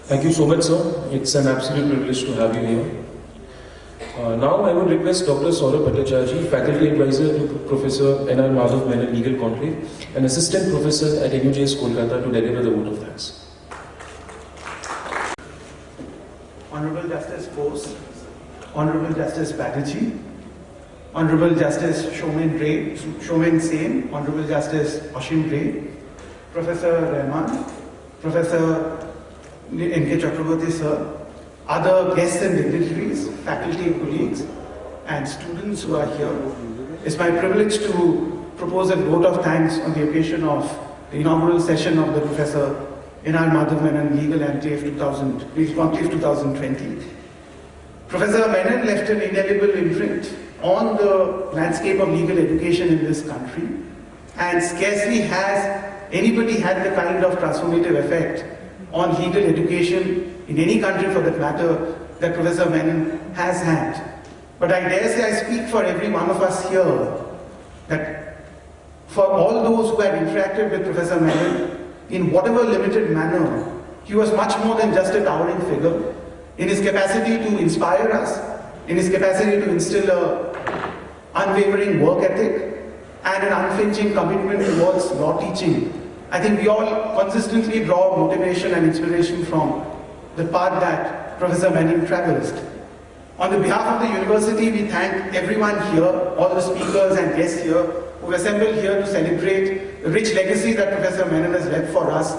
Thank you so much, sir. It's an absolute privilege to have you here. Now I would request Dr. Saurabh Bhattacharya, Faculty Advisor to Professor N.R. Madhava Menon Legal Conclave, and Assistant Professor at NUJS Kolkata to deliver the vote of thanks. Honorable Justice Bose, Honorable Justice Batterjee, Honorable Justice Shomen Sen, Honorable Justice Ashim Ray, Professor Rahman, Professor N.K. Chakraborty sir, other guests and dignitaries, faculty and colleagues, and students who are here. It's my privilege to propose a vote of thanks on the occasion of the inaugural session of the Professor N.R. Madhava Menon Legal Conclave 2020. Professor Menon left an indelible imprint on the landscape of legal education in this country, and scarcely has anybody had the kind of transformative effect on legal education in any country for that matter that Professor Menon has had. But I dare say I speak for every one of us here that for all those who had interacted with Professor Menon in whatever limited manner, he was much more than just a towering figure. In his capacity to inspire us, in his capacity to instill an unwavering work ethic and an unflinching commitment towards law teaching, I think we all consistently draw motivation and inspiration from the path that Professor Menon traversed. On the behalf of the university, we thank everyone here, all the speakers and guests here who assembled here to celebrate the rich legacy that Professor Menon has left for us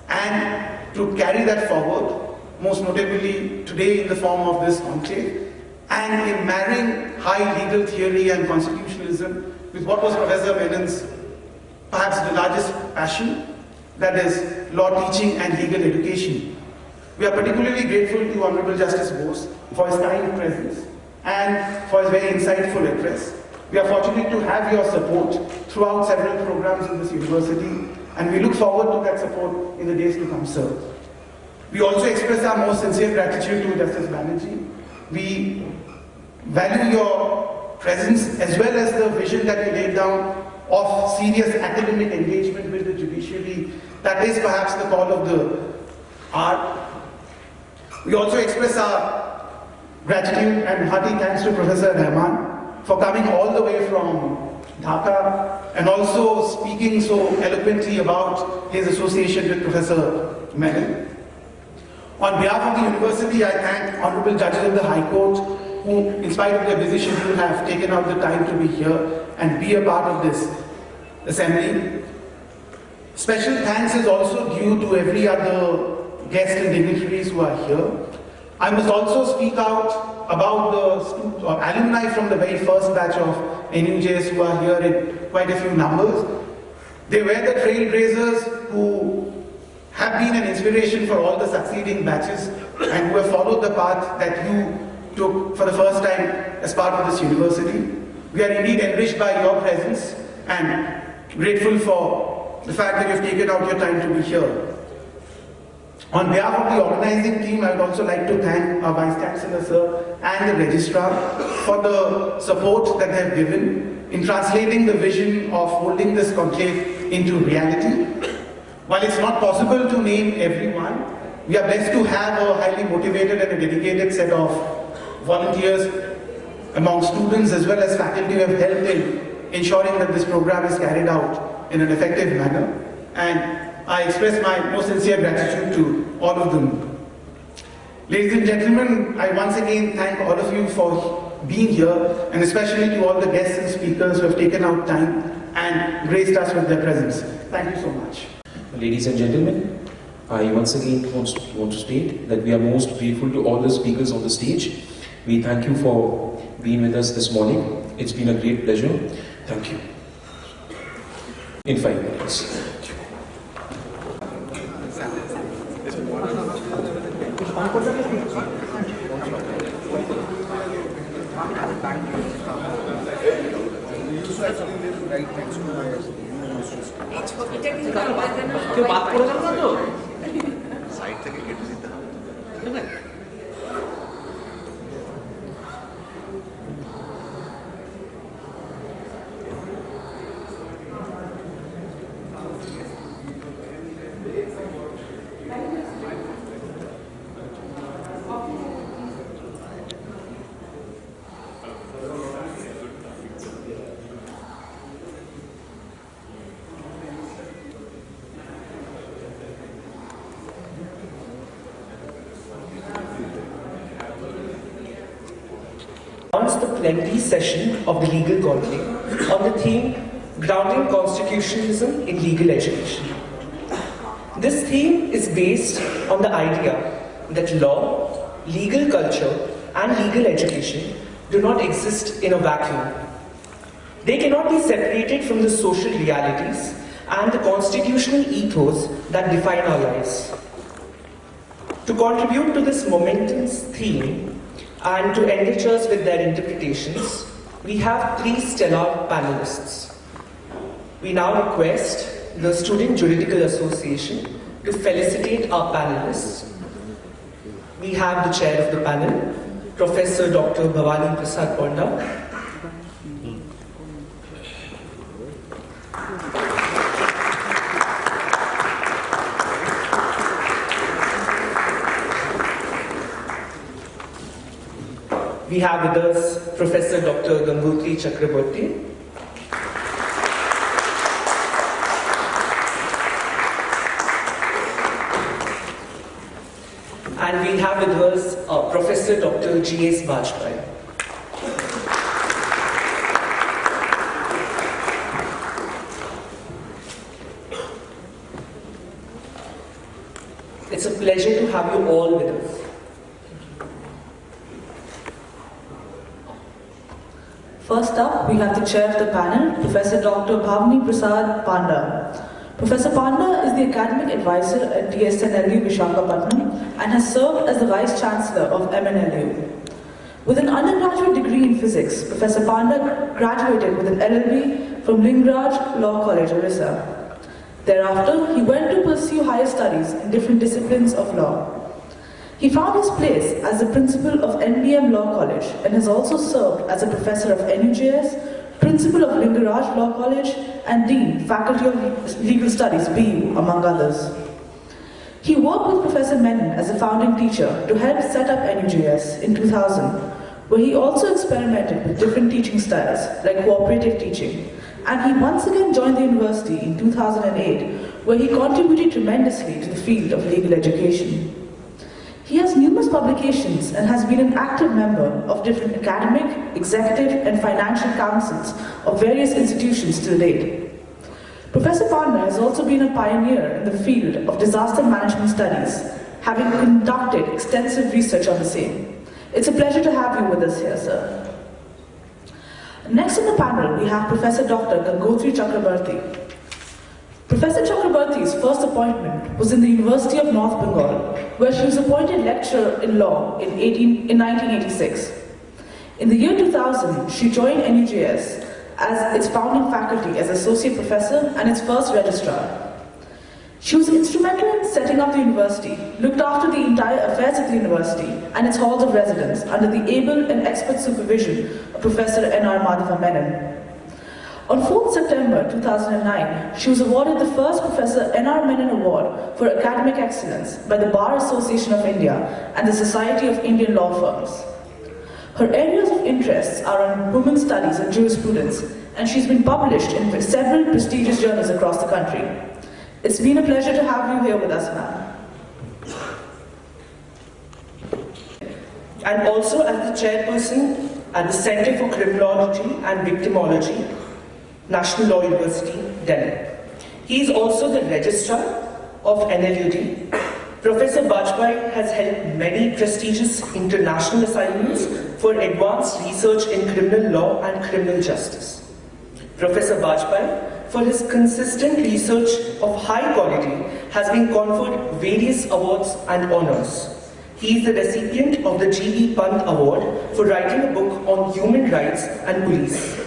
and to carry that forward, most notably today in the form of this conclave, and in marrying high legal theory and constitutionalism with what was Professor Menon's perhaps the largest passion, that is law teaching and legal education. We are particularly grateful to Honorable Justice Bose for his kind presence and for his very insightful address. We are fortunate to have your support throughout several programs in this university, and we look forward to that support in the days to come, sir. We also express our most sincere gratitude to Justice Banerjee. We value your presence as well as the vision that you laid down of serious academic engagement with the judiciary. That is perhaps the call of the hour. We also express our gratitude and hearty thanks to Professor Rahman for coming all the way from Dhaka and also speaking so eloquently about his association with Professor Menon. On behalf of the university, I thank Honorable Judges of the High Court who, in spite of their busy schedule, have taken out the time to be here and be a part of this assembly. Special thanks is also due to every other guest and dignitaries who are here. I must also speak out about the alumni from the very first batch of NUJS who are here in quite a few numbers. They were the trailblazers who have been an inspiration for all the succeeding batches and who have followed the path that you took for the first time as part of this university. We are indeed enriched by your presence and grateful for the fact that you've taken out your time to be here. On behalf of the organizing team, I would also like to thank our Vice-Chancellor sir and the Registrar for the support that they have given in translating the vision of holding this conclave into reality. While it's not possible to name everyone, we are blessed to have a highly motivated and a dedicated set of volunteers among students as well as faculty who have helped in ensuring that this program is carried out in an effective manner. And I express my most sincere gratitude to all of them. Ladies and gentlemen, I once again thank all of you for being here, and especially to all the guests and speakers who have taken out time and graced us with their presence. Thank you so much. Ladies and gentlemen, I once again want to state that we are most grateful to all the speakers on the stage. We thank you for being with us this morning. It's been a great pleasure. Thank you. In 5 minutes. কেউ বাদ করে গেল না তো side থেকে কেটে দিতে হবে। announced the plenary session of the Legal Conclave on the theme Grounding Constitutionalism in Legal Education. This theme is based on the idea that law, legal culture, and legal education do not exist in a vacuum. They cannot be separated from the social realities and the constitutional ethos that define our lives. To contribute to this momentous theme and to enrich us with their interpretations, we have three stellar panelists. We now request the Student Juridical Association to felicitate our panelists. We have the chair of the panel, Professor Dr. Bhavani Prasad Panda. We have with us Professor Dr. Gangotri Chakraborty. And we have with us Professor Dr. G.S. Bajpai. It's a pleasure to have you all with us. First up, we have the chair of the panel, Professor Dr. Bhavani Prasad Panda. Professor Panda is the academic advisor at DSNLU Visakhapatnam and has served as the Vice-Chancellor of MNLU. With an undergraduate degree in physics, Professor Panda graduated with an LLB from Lingaraj Law College, Orissa. Thereafter, he went to pursue higher studies in different disciplines of law. He found his place as the principal of NBM Law College and has also served as a professor of NUJS, principal of Lingaraj Law College, and dean, Faculty of Legal Studies, BU, among others. He worked with Professor Menon as a founding teacher to help set up NUJS in 2000, where he also experimented with different teaching styles, like cooperative teaching. And he once again joined the university in 2008, where he contributed tremendously to the field of legal education. He has numerous publications and has been an active member of different academic, executive, and financial councils of various institutions till date. Professor Panda has also been a pioneer in the field of disaster management studies, having conducted extensive research on the same. It's a pleasure to have you with us here, sir. Next on the panel, we have Professor Dr. Gangotri Chakraborty. Professor Chakraborty's first appointment was in the University of North Bengal, where she was appointed lecturer in law in 1986. In the year 2000, she joined NUJS as its founding faculty as associate professor and its first registrar. She was instrumental in setting up the university, looked after the entire affairs of the university and its halls of residence under the able and expert supervision of Professor N.R. Madhava Menon. On 4th September 2009, she was awarded the first Professor N.R. Menon Award for Academic Excellence by the Bar Association of India and the Society of Indian Law Firms. Her areas of interest are on women's studies and jurisprudence, and she's been published in several prestigious journals across the country. It's been a pleasure to have you here with us, ma'am. And also as the chairperson at the Center for Criminology and Victimology, National Law University, Delhi. He is also the registrar of NLUD. Professor Bajpai has held many prestigious international assignments for advanced research in criminal law and criminal justice. Professor Bajpai, for his consistent research of high quality, has been conferred various awards and honors. He is the recipient of the G.B. Pant Award for writing a book on human rights and police.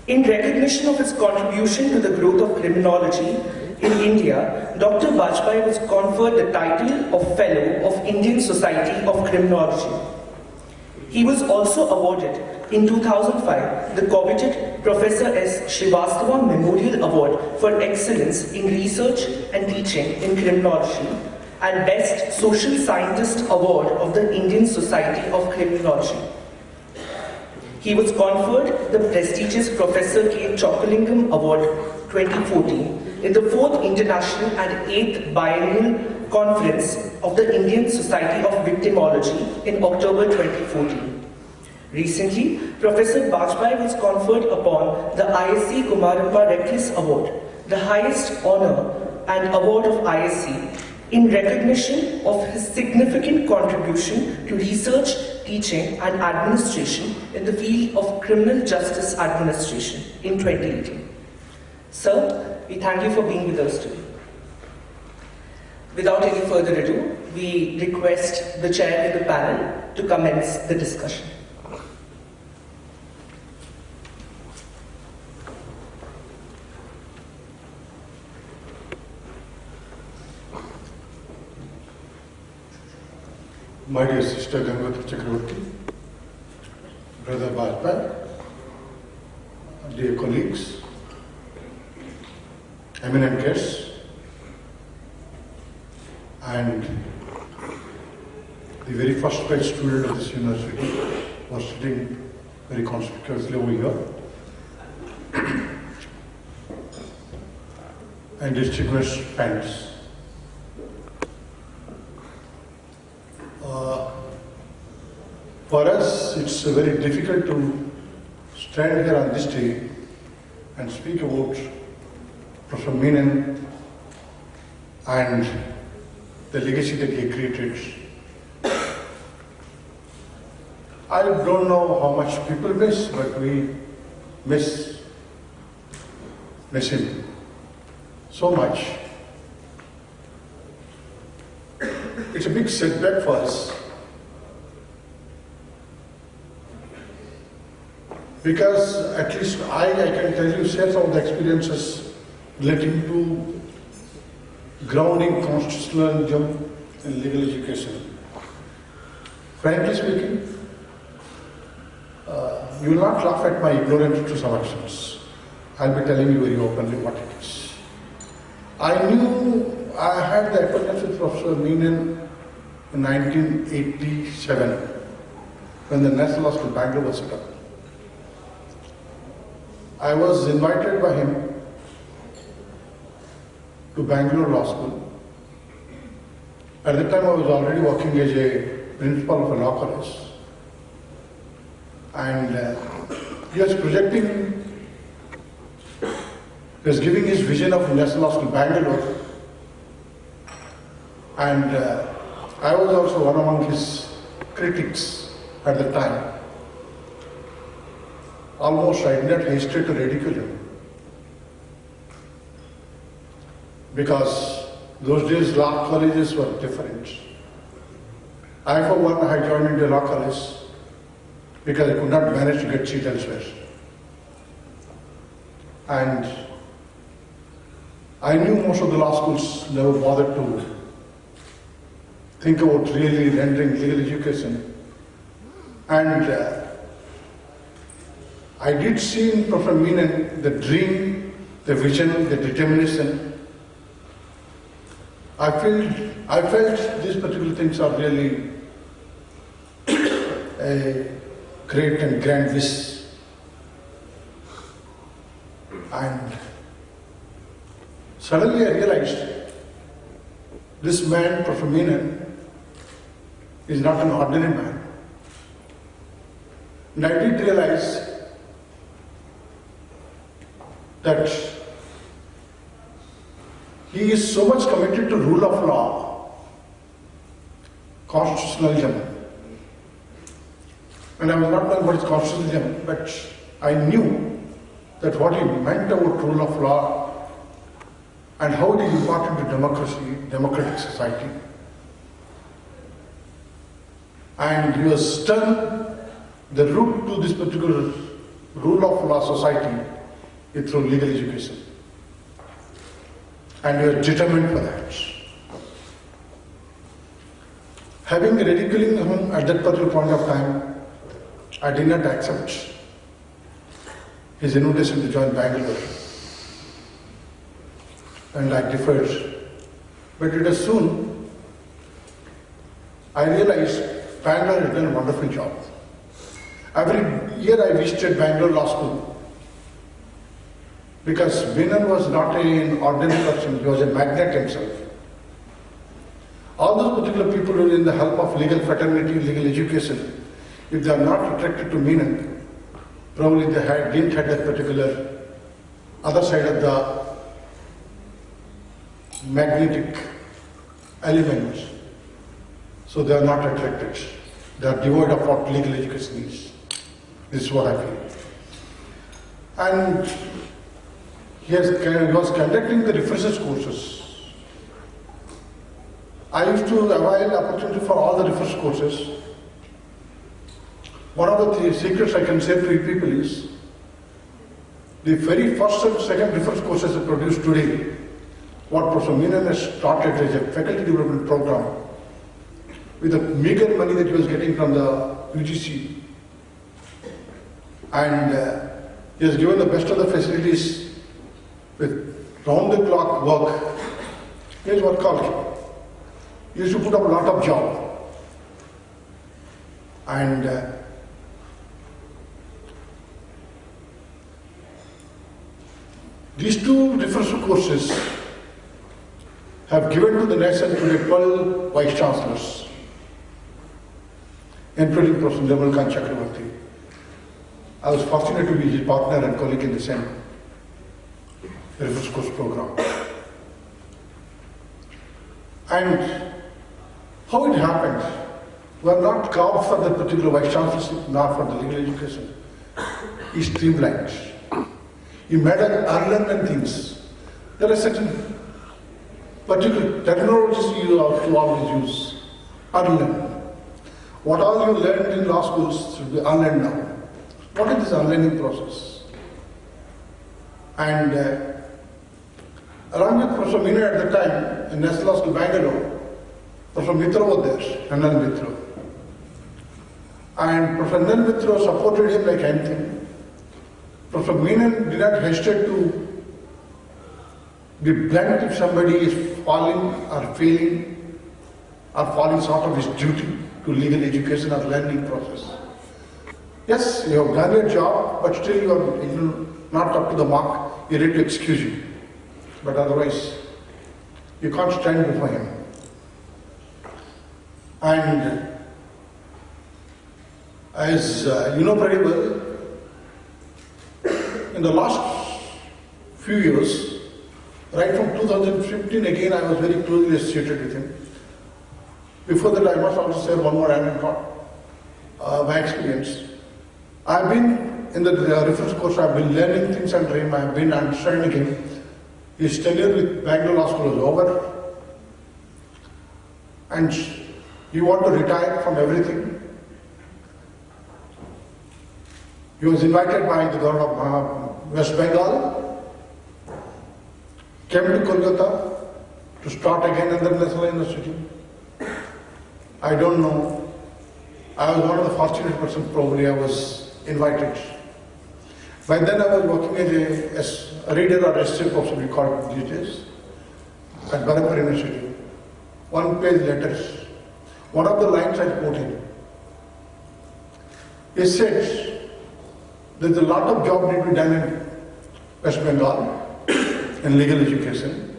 In recognition of his contribution to the growth of criminology in India, Dr. Bajpai was conferred the title of Fellow of Indian Society of Criminology. He was also awarded in 2005 the coveted Professor S. Srivastava Memorial Award for Excellence in Research and Teaching in Criminology and Best Social Scientist Award of the Indian Society of Criminology. He was conferred the prestigious Professor K. Chokkalingam Award 2014 in the 4th International and 8th Biennial Conference of the Indian Society of Victimology in October 2014. Recently, Professor Bajpai was conferred upon the ISC Kumarampa Reckless Award, the highest honor and award of ISC, in recognition of his significant contribution to research, teaching and administration in the field of criminal justice administration in 2018. Sir, we thank you for being with us today. Without any further ado, we request the chair of the panel to commence the discussion. My dear sister Gangotri Chakravarti, brother Bajpai, dear colleagues, eminent guests, and the very first batch student of this university was sitting very conspicuously over here, and distinguished friends. For us, it's very difficult to stand here on this day and speak about Prof. Menon and the legacy that he created. I don't know how much people miss, but we miss him so much. It's a big setback for us. Because at least I can tell you, share some of the experiences relating to grounding constitutionalism in legal education. Frankly speaking, you will not laugh at my ignorance to some extent. I'll be telling you very openly what it is. I had the acquaintance with Professor Menon in 1987 when the National Law School Bangalore was set up. I was invited by him to Bangalore Law School. At the time I was already working as a principal of a law college. And he was giving his vision of National Law School Bangalore. And I was also one among his critics at the time. Almost I did not hesitate to ridicule him. Because those days law colleges were different. I for one had joined into law college because I could not manage to get seat elsewhere. And I knew most of the law schools never bothered to think about really rendering legal education. And I did see in Prof. Menon the dream, the vision, the determination. I felt these particular things are really a great and grand wish. And suddenly I realized this man, Prof. Menon, is not an ordinary man. And I did realize that he is so much committed to rule of law, constitutionalism. And I was not knowing what is constitutionalism, but I knew that what he meant about rule of law and how it is important to democracy, democratic society. And he was stunned the route to this particular rule of law society is through legal education. And we are determined for that. Having ridiculing him at that particular point of time, I did not accept his invitation to join Bangalore. And I deferred. But it was soon, I realized Bangalore has done a wonderful job. Every year I visited Bangalore Law School because Menon was not an ordinary person, he was a magnate himself. All those particular people who were in the help of legal fraternity, legal education, if they are not attracted to Menon, probably they didn't have that particular other side of the magnetic element, so they are not attracted. They are devoid of what legal education is. This is what I feel. And he was conducting the refreshers courses. I used to avail opportunity for all the refresh courses. One of the secrets I can say to you people is, the very first and second refresh courses that produced today, what Professor Menon has started as a faculty development program, with the meager money that he was getting from the UGC, and he has given the best of the facilities with round-the-clock work. Here's what called. He used to put up a lot of job, and these two refresher courses have given to the nation today 12 vice-chancellors, including Prof. Madhava Menon Legal. I was fortunate to be his partner and colleague in the same refresher course program. And how it happened, we are not carved for that particular vice-chancellorship, nor for the legal education. He streamlined. He made us unlearn things. There are certain particular terminologies you have to always use. Unlearn. What all you learned in law schools should be unlearned now. What is this unlearning process? And along with Professor Menon at the time, in National Law School, Bangalore, Professor Mitra was there, Nandan Mitra. And Professor Nandan Mitra supported him like anything. Professor Menon did not hesitate to be blunt if somebody is falling or failing or falling short of his duty to legal education or learning process. Yes, you have done your job, but still you are not up to the mark. You need to excuse you. But otherwise, you can't stand before him. And as you know very well, in the last few years, right from 2015 again, I was very closely associated with him. Before that, I must also say one more anecdote, my experience. I've been in the reference course, I've been learning things under him, I've been understanding him. His tenure with Bangalore Law School was over, and he wanted to retire from everything. He was invited by the government of West Bengal, came to Kolkata to start again under National University. I don't know. I was one of the fortunate persons, probably I was invited. By then I was working as a reader or essay professor, we call it these days, at Barabar University. One-page letters. One of the lines I quoted. He said, there's a lot of job need to be done in West Bengal in legal education,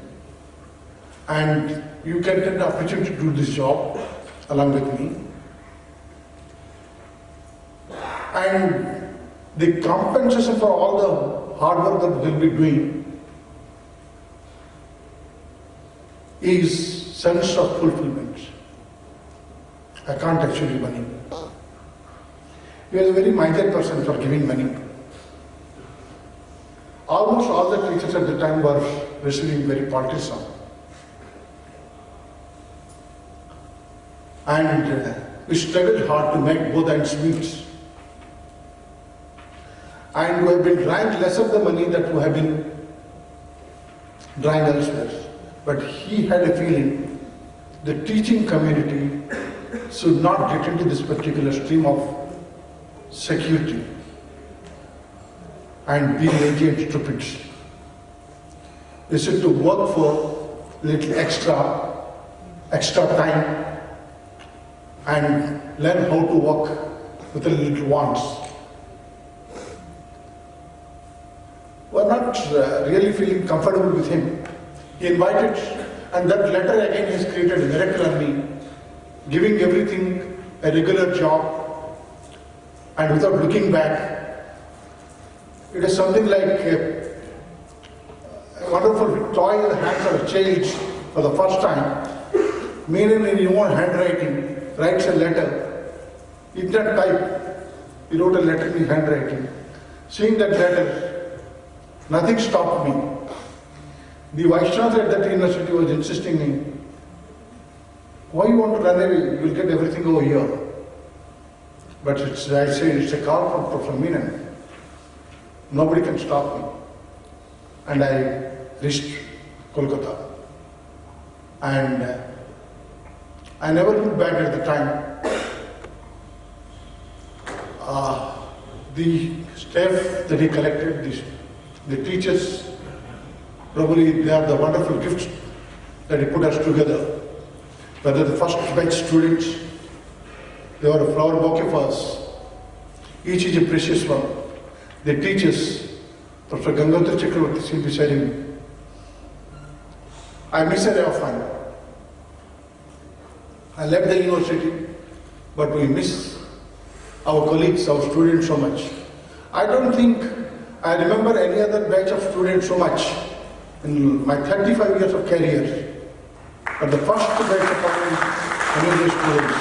and you can get the opportunity to do this job along with me. And the compensation for all the hard work that we'll be doing is sense of fulfillment. I can't actually money. He was a very miser person for giving money. Almost all the teachers at the time were receiving very partisan. And we struggled hard to make both ends meet. And we have been drawing less of the money that we have been drawing elsewhere. But he had a feeling the teaching community should not get into this particular stream of security and be lazy and stupid. They should to work for little extra time and learn how to work with a little wants. We're not really feeling comfortable with him. He invited, and that letter again has created a miracle on me, giving everything a regular job, and without looking back, it is something like a wonderful toy in the hands of a child for the first time. Menon in his own handwriting writes a letter. He did not type. He wrote a letter in his handwriting. Seeing that letter, nothing stopped me. The Vice-Chancellor at that university was insisting me, why you want to run away? You will get everything over here. But I say it's a call from Prof. Menon. Nobody can stop me. And I reached Kolkata. And I never looked back at the time. The staff that he collected, the teachers, probably they are the wonderful gifts that he put us together. Whether the first batch students, they were a flower bouquet for us. Each is a precious one. The teachers, Professor Gangadhar Chakravarti sitting beside him. I miss her often. I left the university, but we miss our colleagues, our students so much. I don't think I remember any other batch of students so much in my 35 years of career. But the first batch of NUJS students,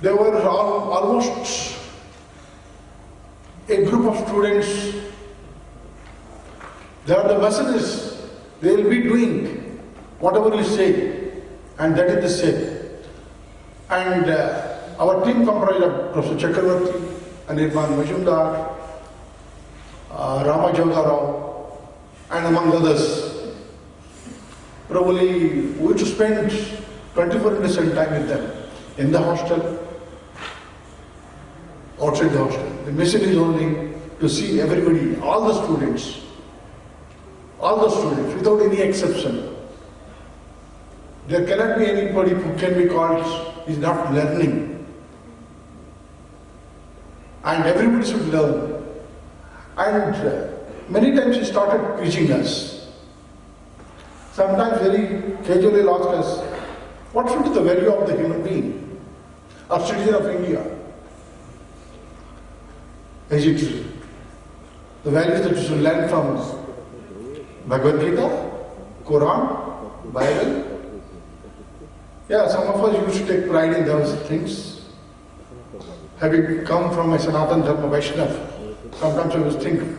they were almost a group of students. They are the messengers. They will be doing whatever you say, and that is the same. And our team comprised of Professor Chakravarti, Anirban Majumdar, Rama Jogarao, and among others. Probably we used to spend 24/7 time with them in the hostel, outside the hostel. The mission is only to see everybody, all the students, without any exception. There cannot be anybody who can be called is not learning. And everybody should learn. And many times he started preaching us. Sometimes very casually asked us, what should be the value of the human being or citizen of India? Is it the values that you should learn from Bhagavad Gita, Quran, Bible? Yeah, some of us used to take pride in those things. Having come from a Sanatana Dharma Vaishnava, sometimes I was thinking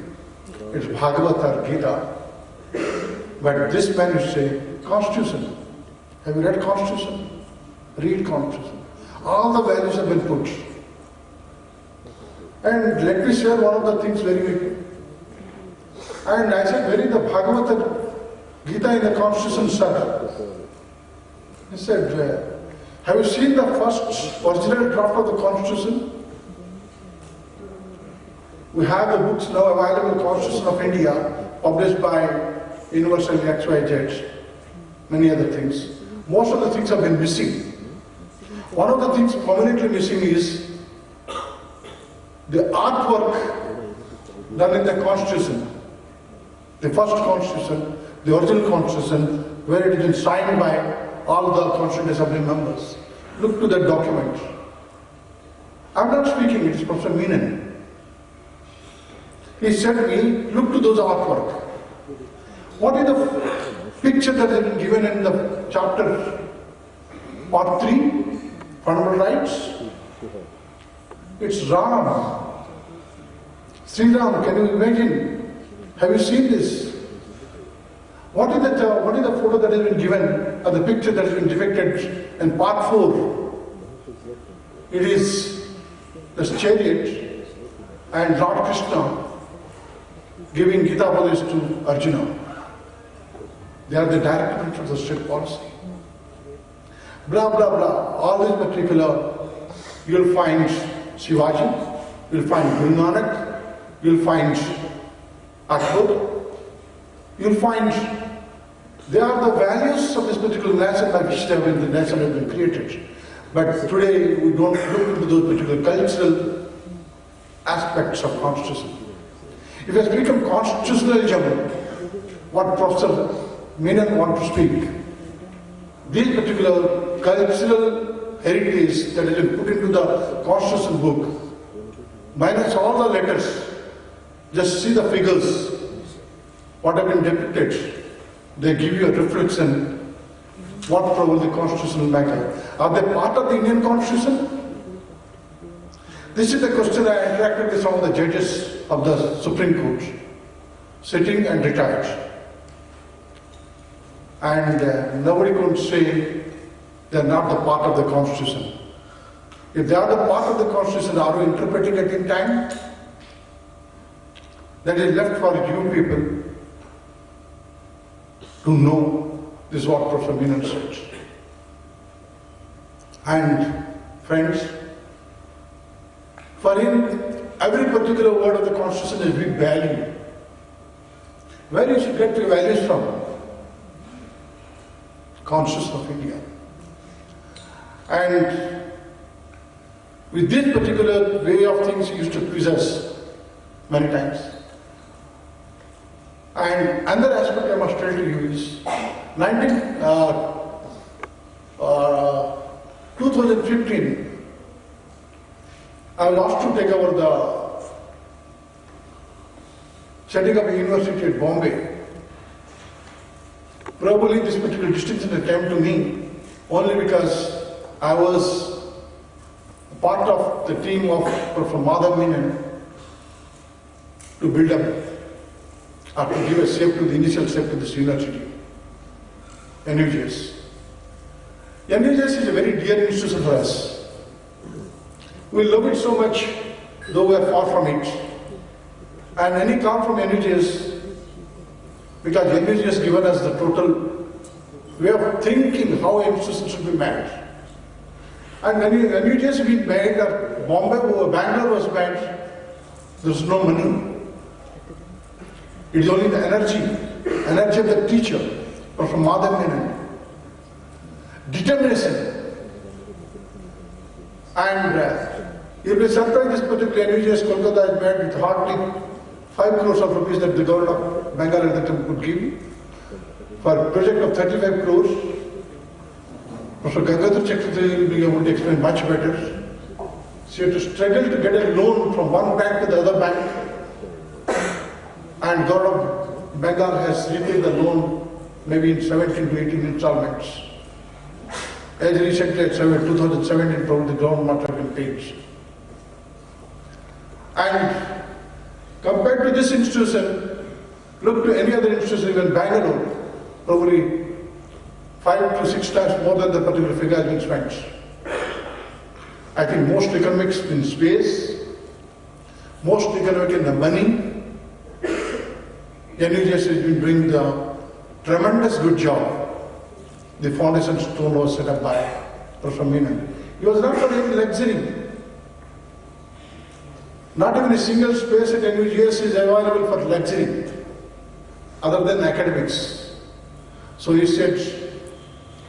it's Bhagavad or Gita. But this man is saying, Constitution. Have you read Constitution? Read Constitution. All the values have been put. And let me share one of the things very quickly. And I said, where is the Bhagavad Gita in the Constitution, sir? He said, have you seen the first original draft of the Constitution? We have the books now available, Constitution of India, published by Universal XYZ, many other things. Most of the things have been missing. One of the things permanently missing is the artwork done in the Constitution, the first Constitution, the original Constitution, where it has been signed by all the Constituent Assembly members. Look to that document. I'm not speaking, it's Professor Menon. He said to me, look to those artwork. What is the picture that has been given in the chapter part 3, Fundamental Rights? It's Ram. Sri Ram, can you imagine? Have you seen this? What is the photo that has been given, or the picture that has been depicted in part 4? It is the chariot and Lord Krishna giving Gita Upadesh to Arjuna. They are the directors of the state policy. Blah, blah, blah. All this particular, you'll find Shivaji, you'll find Guru Nanak, you'll find Akbar, you'll find they are the values of this particular nation by which the nation has been created. But today we don't look into those particular cultural aspects of Constitution. If I speak of constitutionalism, what Professor Menon wants to speak, these particular cultural heritage that has been put into the constitution book, minus all the letters, just see the figures, what have been depicted. They give you a reflection what probably the constitutional matter. Are they part of the Indian constitution? This is the question I interacted with some of the judges of the Supreme Court, sitting and retired. And nobody could say they are not the part of the constitution. If they are the part of the constitution, are we interpreting it in time? That is left for you people to know. This is what Prof. Menon said. And friends, for him, every particular word of the constitution is big value. Where you should get your values from? Constitution of India. And with this particular way of things, he used to quiz us many times. And another aspect I must tell to you is 2015, I was asked to take over the setting up a university at Bombay. Probably this particular distinction came to me only because I was part of the team of Prof. Madhava Menon to build up or to give a shape to the initial shape to this university, NUJS. NUJS is a very dear institution for us. We love it so much, though we are far from it. And any come from NUJS, because NUJS has given us the total way of thinking how an institution should be made. And when NUJS has been made, Bangalore was made, there was no money. It is only the energy of the teacher, Prof. Madhava Menon, determination. And you'll be surprised this particular NUJS Kolkata is made with hardly 5 crores of rupees that the government of Bengal at the time could give. For a project of 35 crores, Professor Gangadhar Chakravarti will be able to explain much better. So you have to struggle to get a loan from one bank to the other bank. And government of Bengal has repaid the loan maybe in 17 to 18 installments. As recently as 2017, probably the government must have been paid. And compared to this institution, look to any other institution, even Bangalore, probably 5 to 6 times more than the particular figure has been spent. I think most economics in space, most economic in the money. NUJS has been doing the tremendous good job. The foundation stone was set up by Prof. Menon. It was not for any luxury. Not even a single space at NUJS is available for luxury, other than academics. So he said,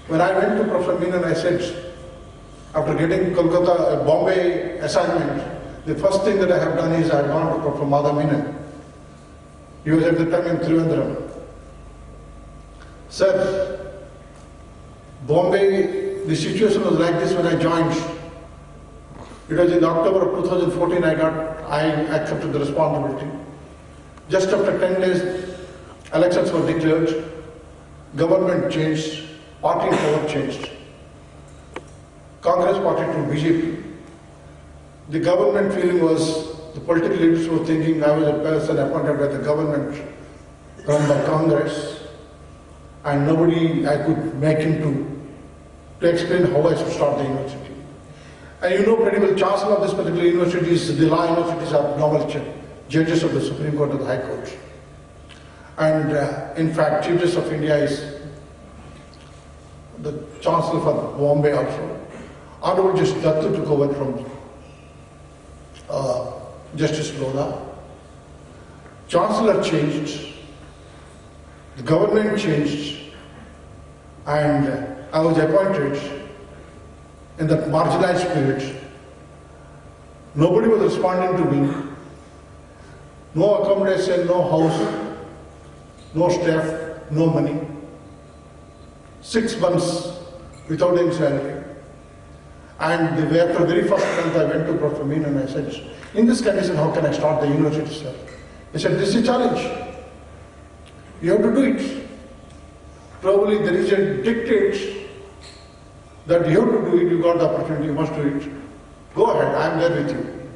when I went to Prof. Menon, I said, after getting Bombay assignment, the first thing that I have done is I have gone to Prof. Madhava Menon. He was at the time in Trivandrum. Sir, Bombay, the situation was like this when I joined. It was in October of 2014 I accepted the responsibility. Just after 10 days, elections were declared, government changed, party power changed. Congress party to BJP. The government feeling was, the political leaders were thinking I was a person appointed by the government, run by Congress, and nobody I could make him to explain how I should start the university. And you know pretty well, Chancellor of this particular university is, the law universities are normal judges of the Supreme Court and the High Court. And in fact, Chief Justice of India is the Chancellor for Bombay also. Honorable Justice Dattu took over from Justice Lodha. Chancellor changed, the government changed, and I was appointed in that marginalized period. Nobody was responding to me. No accommodation, no house, no staff, no money. 6 months without any salary. And after the very first month, I went to Prof. Menon and I said, in this condition, how can I start the university, sir? He said, this is a challenge. You have to do it. Probably there is a dictate that you have to do it, you got the opportunity, you must do it. Go ahead, I am there with you.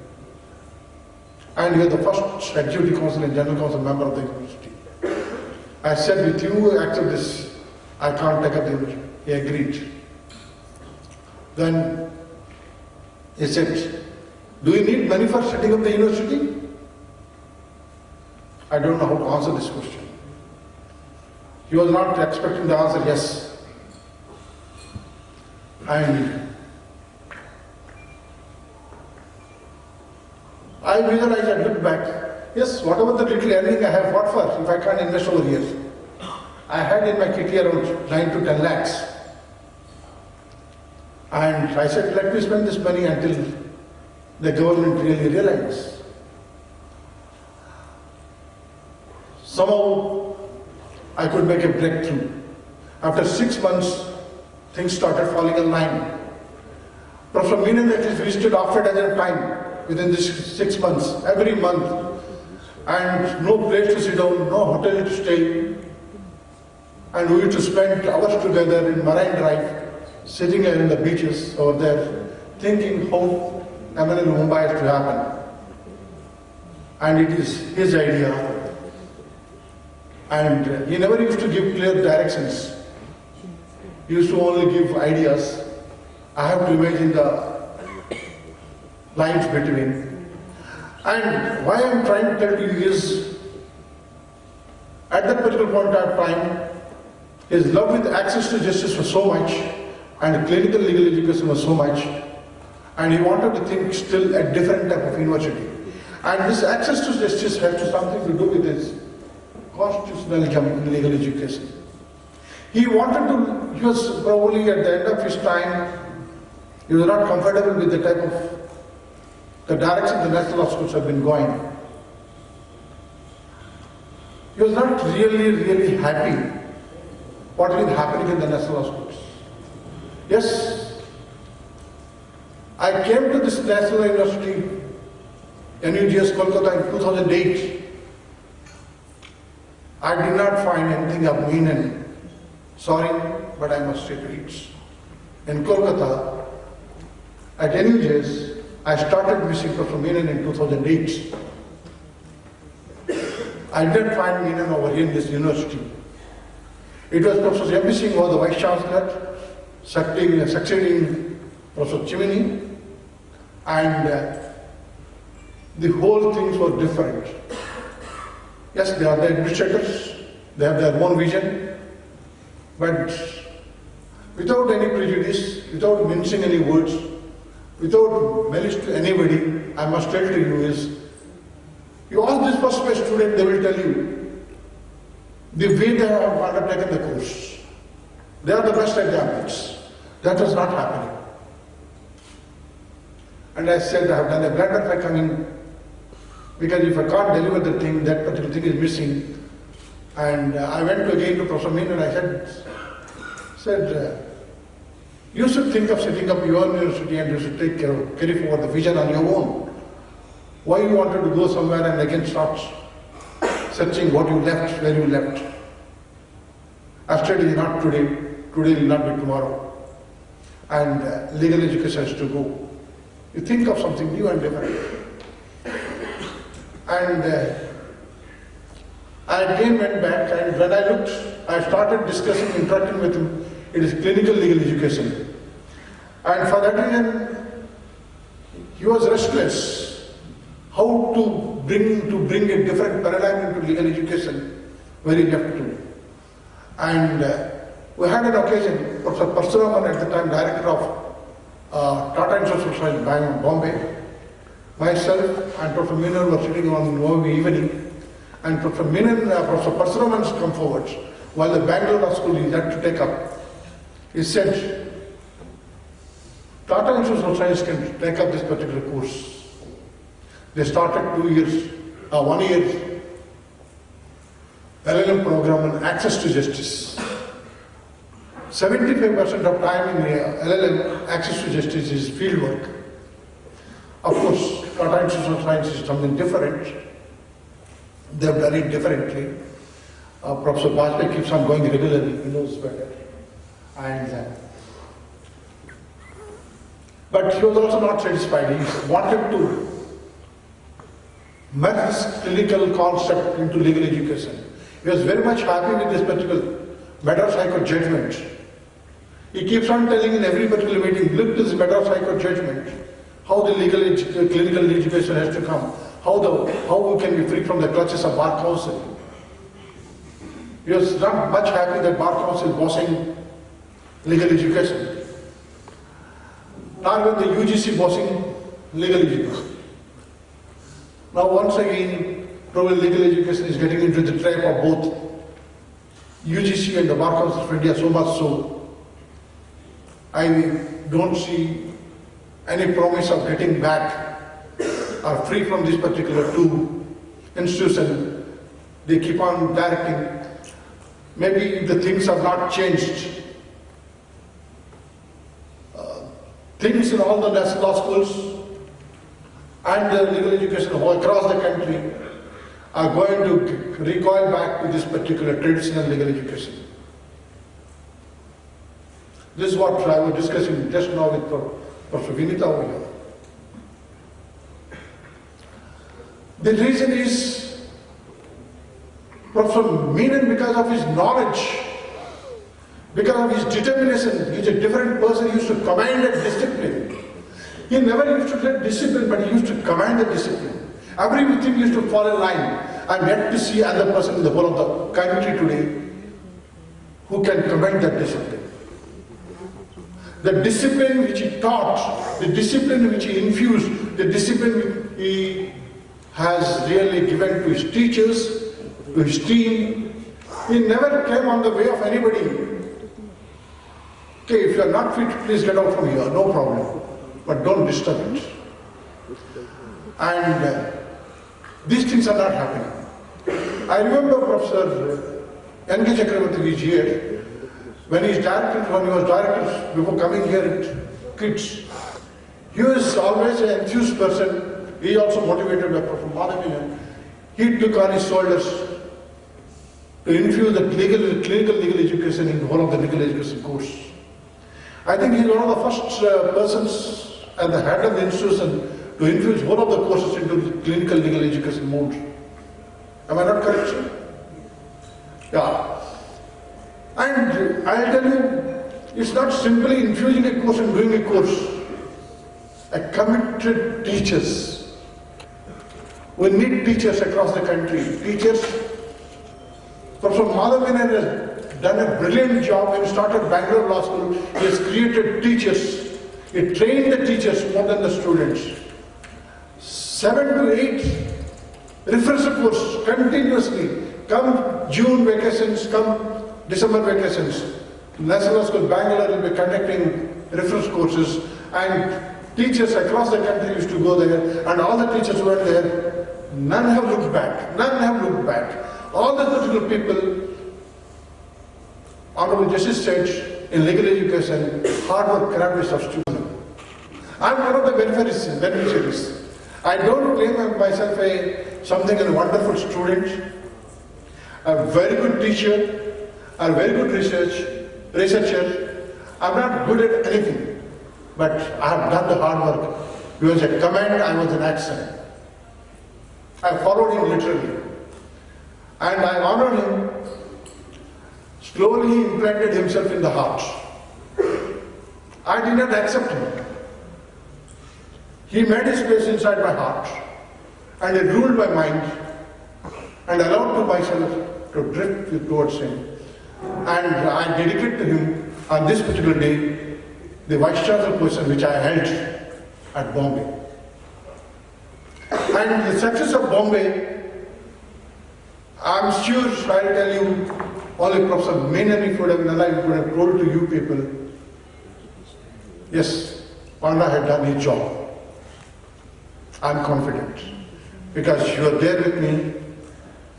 And you are the first executive council and general council member of the university. I said, with you accept this, I can't take up the university. He agreed. Then he said, do you need money for setting up the university? I don't know how to answer this question. He was not expecting the answer, yes. And I visualized and looked back, yes, whatever the little earning I have, what for, if I can't invest over here? I had in my kitty around 9 to 10 lakhs. And I said, let me spend this money until the government really realizes. Somehow, I could make a breakthrough. After 6 months, things started falling in line. Prof. Menon at least visited after a time within this 6 months, every month. And no place to sit down, no hotel to stay. And we used to spend hours together in Marine Drive, sitting in the beaches over there, thinking how MNL Mumbai is to happen. And it is his idea. And he never used to give clear directions. He used to only give ideas. I have to imagine the lines between. And why I am trying to tell you is, at that particular point of time, his love with access to justice was so much, and clinical legal education was so much, and he wanted to think still a different type of university. And this access to justice had something to do with his constitutional legal education. He wanted to, he was probably at the end of his time, he was not comfortable with the type of, the direction the national law schools have been going. He was not really happy what has been happening in the national law schools. Yes, I came to this National University, NUJS Kolkata in 2008. I did not find anything of Menon. Sorry, but I must say it. In Kolkata, at NUJS, I started missing Prof. Menon in 2008. I didn't find Menon over here in this university. It was Professor M.B. was the Vice-Chancellor, succeeding Professor Chimini, and the whole things were different. Yes, they are the administrators, they have their own vision, but without any prejudice, without mincing any words, without malice to anybody, I must tell to you is, you ask this first year student, they will tell you the way they have undertaken the course. They are the best examples. That was not happening. And I said, I have done a blunder by coming, because if I can't deliver the thing, that particular thing is missing. And I went again to Professor Menon and I said, you should think of setting up your university and you should carry forward the vision on your own. Why you wanted to go somewhere and again start searching what you left, where you left. Yesterday is not today, today will not be tomorrow. And legal education has to go. You think of something new and different. And I again went back, and when I looked, I started discussing, interacting with him. It is clinical legal education. And for that reason, he was restless. How to bring a different paradigm into legal education, where he left to. And we had an occasion, Professor Parshuraman at the time, director of Tata Institute of Science, Bombay, myself and Professor Menon were sitting on one evening, and Professor Parshuraman has come forward while the Bangalore Law School he had to take up. He said, Tata Institute of Science can take up this particular course. They started 1 year LLM program on access to justice. 75% of time in LLM, access to justice, is field work. Of course, Tata Institute of Science is something different. They have done it differently. Professor Bajpayee keeps on going regularly, he knows better. But he was also not satisfied. He wanted to merge this clinical concept into legal education. He was very much happy with this particular Madras High Court judgment. He keeps on telling in every particular meeting, look to this Madras High Court judgment, how the clinical education has to come, how we can be free from the clutches of Bar Council. He was not much happy that Bar Council was bossing legal education. Not even the UGC bossing legal education. Now once again, probably legal education is getting into the trap of both UGC and the Bar Council of India, so much so I don't see any promise of getting back or free from this particular two institutions. They keep on directing. Maybe if the things have not changed, things in all the law schools and the legal education across the country are going to recoil back to this particular traditional legal education. This is what I was discussing just now with Professor Vinita over here. The reason is Professor Menon, because of his knowledge, because of his determination, he's a different person. He used to command that discipline. He never used to get discipline, but he used to command the discipline. Everything used to fall in line. I'm yet to see another person in the whole of the country today who can command that discipline. The discipline which he taught, the discipline which he infused, the discipline he has really given to his teachers, to his team, he never came on the way of anybody. Okay, if you are not fit, please get out from here, no problem. But don't disturb it. And these things are not happening. I remember Professor N.K. Chakravarti is here. When he was director before coming here at KITS, he was always an enthused person. He also motivated by Prof. Madhava Menon. He took on his shoulders to infuse the clinical legal education in the whole of the legal education course. I think he is one of the first persons at the head of the institution to infuse whole of the courses into clinical legal education mode. Am I not correct, sir? Yeah. And I'll tell you, it's not simply infusing a course and doing a course. A committed teachers. We need teachers across the country. Teachers. Professor Madhava Menon has done a brilliant job when he started Bangalore Law School. He has created teachers. He trained the teachers more than the students. 7 to 8 refresher courses continuously. Come June vacations, come December vacations, National School Bangalore will be conducting refresh courses, and teachers across the country used to go there, and all the teachers who were there, none have looked back. None have looked back. All the particular people, Honorable Justice said, in legal education, hard work cannot be substituted. I'm one of the beneficiaries. I don't claim myself something a wonderful student, a very good teacher, a very good researcher. I'm not good at anything, but I have done the hard work. He was a command, I was an action. I followed him literally. And I honored him. Slowly he implanted himself in the heart. I did not accept him. He made his place inside my heart, and he ruled my mind, and allowed to myself to drift towards him. And I dedicate to him on this particular day the Vice-Chancellor position which I held at Bombay. And the success of Bombay, I'm sure I'll tell you, only Professor Menon, if would have been alive, would have told to you people, yes, Panda had done his job. I'm confident because you were there with me,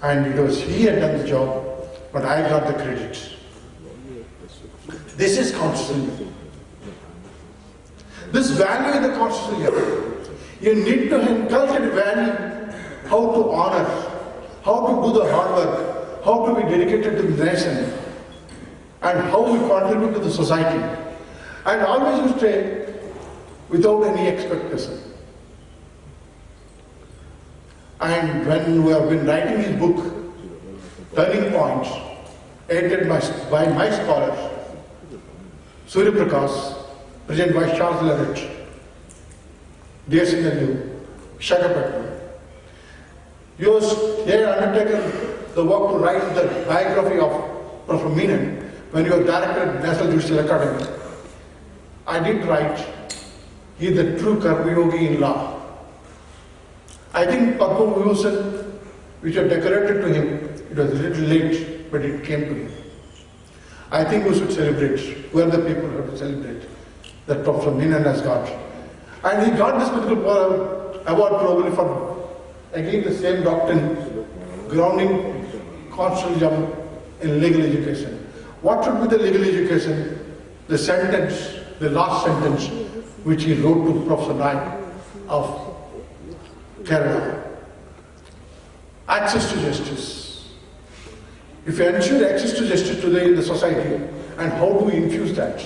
and it was he had done the job, but I got the credit. This is constitutional. This value in the constitution, you need to inculcate value, how to honor, how to do the hard work, how to be dedicated to the nation, and how we contribute to the society. And always you stay without any expectation. And when we have been writing his book, Turning Points, edited by my scholars, Surya Prakash, Present Vice-Chancellor at DSNLU, Visakhapatnam. You have undertaken the work to write the biography of Prof. Menon when you were director at National Judicial Academy. I did write, he is the true Karmayogi in law. I think Padma Bhushan, which was decorated to him, it was a little late, but it came to him. I think we should celebrate. We are the people who have to celebrate that Prof. Menon has got. And he got this particular award probably for, again, the same doctrine, grounding constitutionalism in legal education. What should be the legal education? The sentence, the last sentence, which he wrote to Professor Naik of Kerala. Access to justice. If you ensure access to justice today in the society, and how do we infuse that?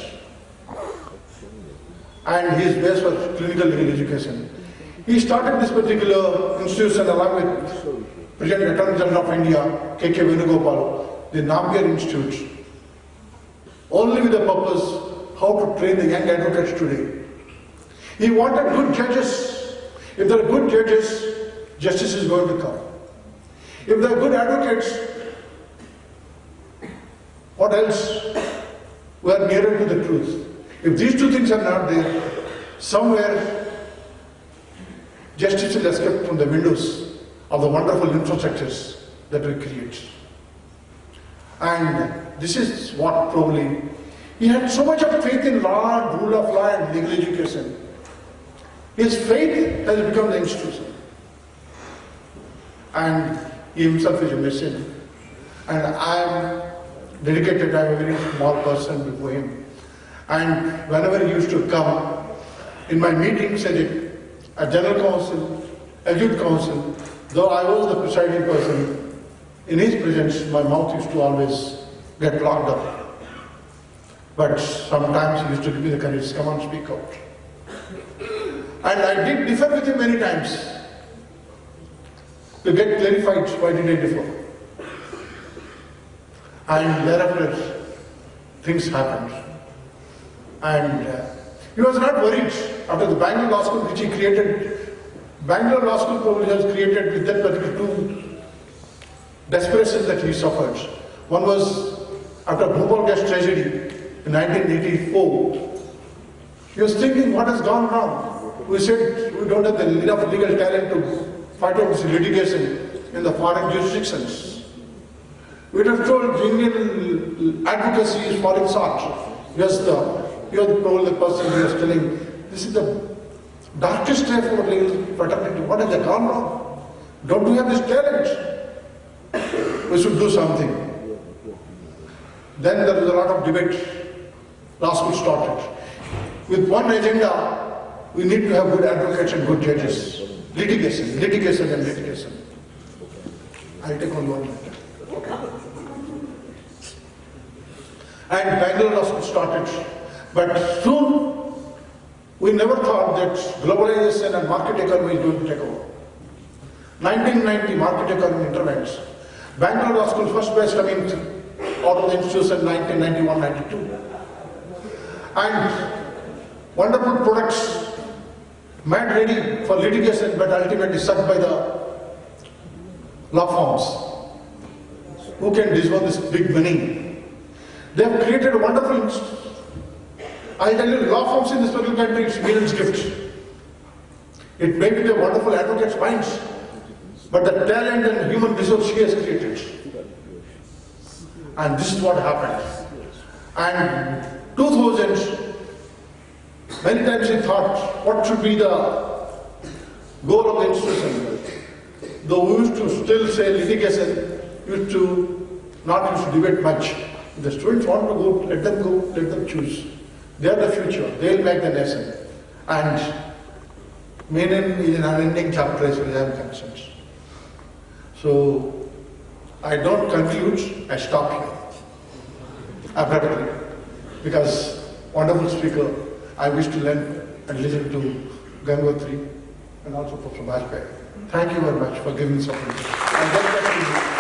And his base was clinical legal education. He started this particular institution along with Present Attorney General of India, K.K. Venugopal, the Nambiar Institute, only with the purpose how to train the young advocates today. He wanted good judges. If there are good judges, justice is going to come. If there are good advocates, what else? We are nearer to the truth. If these two things are not there, somewhere justice will escape from the windows of the wonderful infrastructures that we create. And this is what probably, he had so much of faith in law and rule of law and legal education. His faith has become the institution. And he himself is a machine. And I am dedicated, I am a very small person before him. And whenever he used to come, in my meetings as a general counsel, a youth counsel, though I was the presiding person, in his presence my mouth used to always get blocked up. But sometimes he used to give me the courage, come on, speak out. And I did differ with him many times to get clarified why did I differ. And thereafter things happened. And he was not worried after the Bangalore Law School which he created. Bangalore Law School probably has created with that particular two desperations that he suffered. One was after Bhopal gas tragedy in 1984. He was thinking what has gone wrong. We said we don't have enough legal talent to fight out this litigation in the foreign jurisdictions. We would have told Indian advocacy is falling short. Yes, you are probably the person who is telling this is the darkest day for legal fraternity. What has gone wrong? Don't we have this talent? We should do something. Then there was a lot of debate. Law school started. With one agenda, we need to have good advocates and good judges. Litigation, litigation and litigation. I'll take on 1 minute. And Bangalore Law School started. But soon, we never thought that globalization and market economy is going to take over. 1990, market economy intervenes. Bangalore Law School first batch coming out of the institution 1991-92. And wonderful products made ready for litigation but ultimately sucked by the law firms who can disburse this big money. They have created a wonderful, I tell you, law firms in this particular country, it's Menon's gift. It may be the wonderful advocates' minds, but the talent and human resource he has created. And this is what happened. And 2000, many times he thought, what should be the goal of the institution? Though we used to still say litigation, used to not used to debate much. If the students want to go, let them choose. They are the future. They will make the nation. And Menon is an unending chapter as far as I am concerned. So I don't conclude, I stop here abruptly because wonderful speaker, I wish to learn and listen to Gangotri and also Professor Bajpayee. Thank you very much for giving me this opportunity.